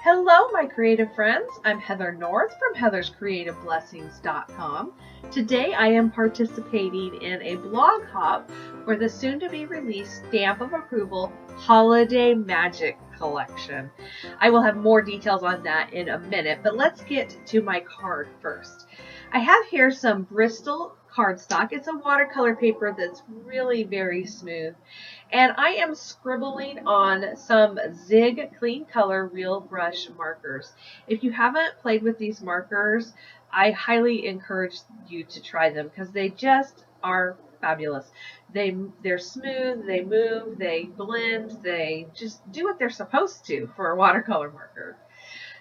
Hello, my creative friends. I'm Heather North from heatherscreativeblessings.com. Today I am participating in a blog hop for the soon-to-be-released Stamp of Approval Holiday Magic Collection. I will have more details on that in a minute, but let's get to my card first. I have here some Bristol cardstock. It's a watercolor paper that's really very smooth. And I am scribbling on some Zig Clean Color Real Brush markers. If you haven't played with these markers, I highly encourage you to try them because they just are fabulous. They're smooth, they move, they blend, they just do what they're supposed to for a watercolor marker.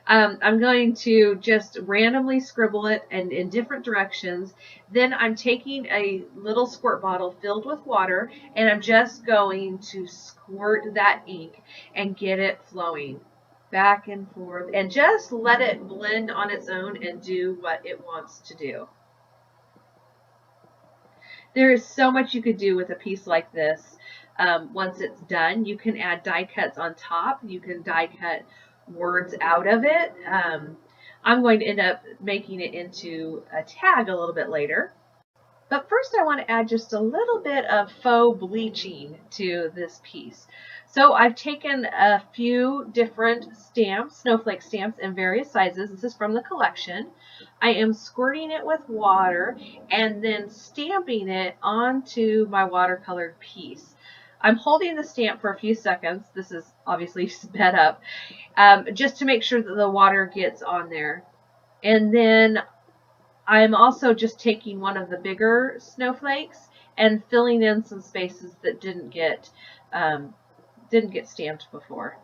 I'm going to just randomly scribble it and in different directions. Then I'm taking a little squirt bottle filled with water and I'm just going to squirt that ink and get it flowing back and forth and just let it blend on its own and do what it wants to do. There is so much you could do with a piece like this. Once it's done, you can add die cuts on top. You can die cut words out of it. I'm going to end up making it into a tag a little bit later. But first I want to add just a little bit of faux bleaching to this piece. So I've taken a few different stamps, Snowflake stamps in various sizes. This is from the collection. I am squirting it with water and then stamping it onto my watercolored piece. I'm holding the stamp for a few seconds. This is obviously sped up, just to make sure that the water gets on there. And then I'm also just taking one of the bigger snowflakes and filling in some spaces that didn't get stamped before.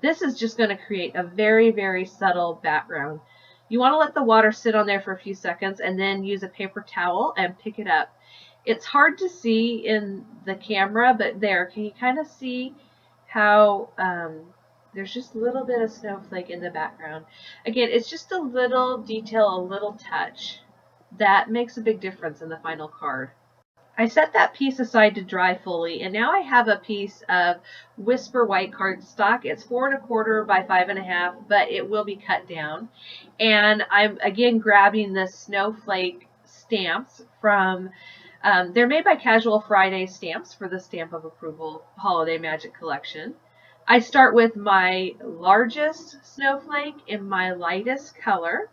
This is just going to create a very, very subtle background. You want to let the water sit on there for a few seconds and then use a paper towel and pick it up. It's hard to see in the camera, but there, can you kind of see how there's just a little bit of snowflake in the background? Again, it's just a little detail, a little touch that makes a big difference in the final card. I set that piece aside to dry fully, and now I have a piece of Whisper white cardstock. It's 4 1/4 by 5 1/2, but it will be cut down. And I'm again grabbing the Snowflake stamps from, they're made by Casual Friday Stamps for the Stamp of Approval Holiday Magic Collection. I start with my largest snowflake in my lightest color,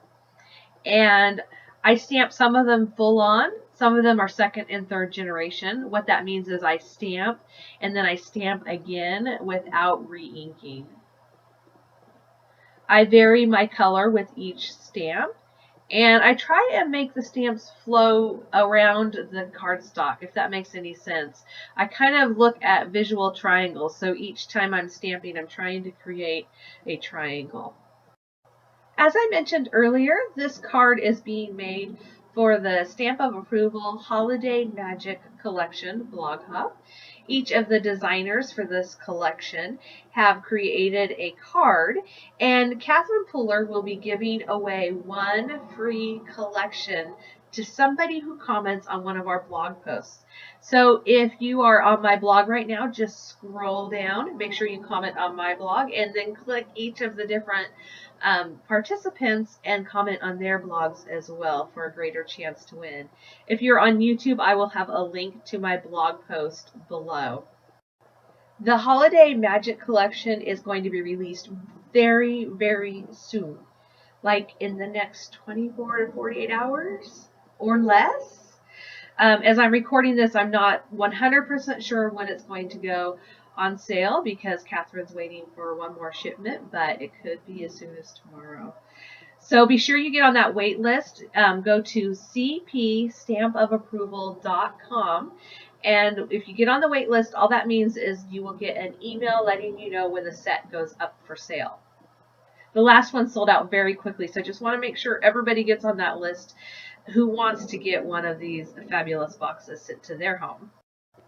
and I stamp some of them full on. Some of them are second and third generation. What that means is I stamp and then I stamp again without re-inking. I vary my color with each stamp, and I try and make the stamps flow around the cardstock, if that makes any sense. I kind of look at visual triangles, so each time I'm stamping, I'm trying to create a triangle. As I mentioned earlier, this card is being made for the Stamp of Approval Holiday Magic Collection blog hop. Each of the designers for this collection have created a card, and Catherine Puller will be giving away one free collection to somebody who comments on one of our blog posts. So if you are on my blog right now, just scroll down, make sure you comment on my blog, and then click each of the different participants and comment on their blogs as well for a greater chance to win. If you're on YouTube, I will have a link to my blog post below. The Holiday Magic Collection is going to be released very, very soon, like in the next 24 to 48 hours or less. As I'm recording this, I'm not 100% sure when it's going to go on sale because Catherine's waiting for one more shipment, but it could be as soon as tomorrow. So be sure you get on that wait list. Go to cpstampofapproval.com, and if you get on the wait list, all that means is you will get an email letting you know when the set goes up for sale. The last one sold out very quickly, so just want to make sure everybody gets on that list who wants to get one of these fabulous boxes sent to their home.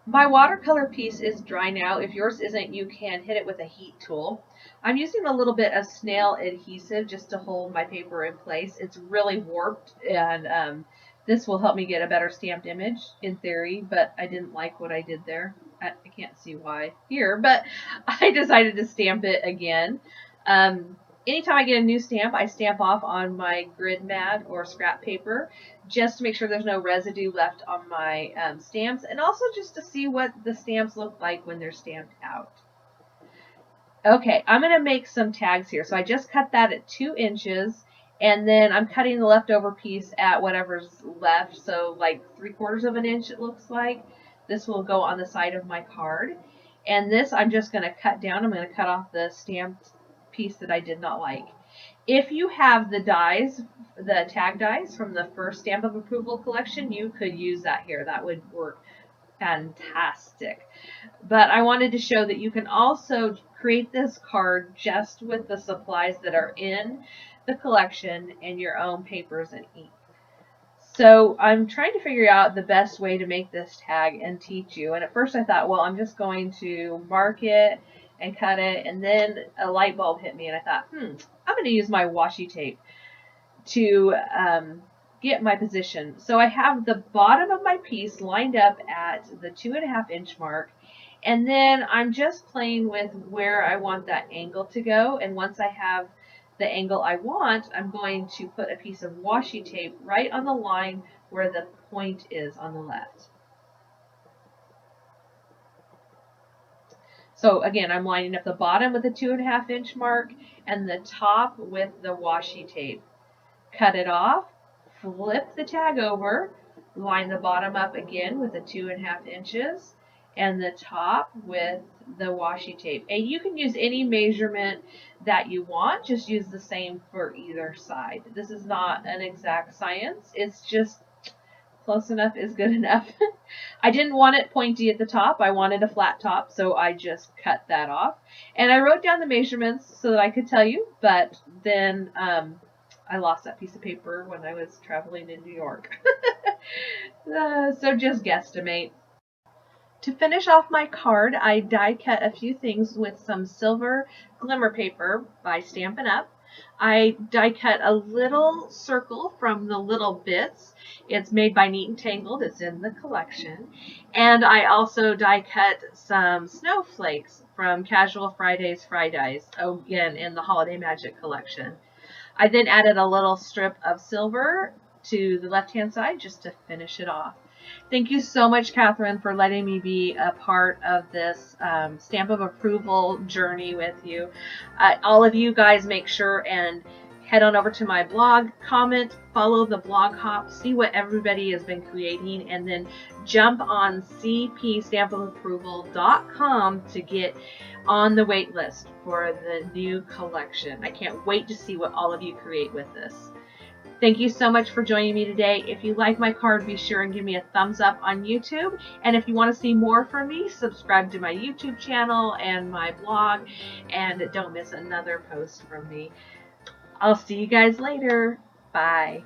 My watercolor piece is dry now. If yours isn't, you can hit it with a heat tool. I'm using a little bit of snail adhesive just to hold my paper in place. It's really warped, and this will help me get a better stamped image in theory, but I didn't like what I did there. I can't see why here, but I decided to stamp it again. anytime I get a new stamp, I stamp off on my grid mat or scrap paper just to make sure there's no residue left on my stamps, and also just to see what the stamps look like when they're stamped out. Okay, I'm going to make some tags here. So I just cut that at 2 inches, and then I'm cutting the leftover piece at whatever's left, so like 3/4 of an inch it looks like. This will go on the side of my card. And this I'm just going to cut down. I'm going to cut off the stamped piece that I did not like. If you have the dies, the tag dies from the first Stamp of Approval collection, you could use that here. That would work fantastic. But I wanted to show that you can also create this card just with the supplies that are in the collection and your own papers and ink. So I'm trying to figure out the best way to make this tag and teach you. And at first I thought, well, I'm just going to mark it and cut it. And then a light bulb hit me and I thought, I'm going to use my washi tape to get my position. So I have the bottom of my piece lined up at the 2.5 inch mark. And then I'm just playing with where I want that angle to go. And once I have the angle I want, I'm going to put a piece of washi tape right on the line where the point is on the left. So again, I'm lining up the bottom with the 2.5 inch mark and the top with the washi tape. Cut it off, flip the tag over, line the bottom up again with the 2.5 inches, and the top with the washi tape. And you can use any measurement that you want, just use the same for either side. This is not an exact science, it's just close enough is good enough. I didn't want it pointy at the top, I wanted a flat top, so I just cut that off. And I wrote down the measurements so that I could tell you, but then I lost that piece of paper when I was traveling in New York. So just guesstimate. To finish off my card, I die cut a few things with some silver glimmer paper by Stampin' Up. I die cut a little circle from the Little Bits. It's made by Neat and Tangled. It's in the collection. And I also die cut some snowflakes from Casual Fridays Fry Dies, again in the Holiday Magic collection. I then added a little strip of silver to the left-hand side just to finish it off. Thank you so much, Catherine, for letting me be a part of this Stamp of Approval journey with you. All of you guys make sure and head on over to my blog, comment, follow the blog hop, see what everybody has been creating, and then jump on cpstampofapproval.com to get on the wait list for the new collection. I can't wait to see what all of you create with this. Thank you so much for joining me today. If you like my card, be sure and give me a thumbs up on YouTube. And if you want to see more from me, subscribe to my YouTube channel and my blog. And don't miss another post from me. I'll see you guys later. Bye.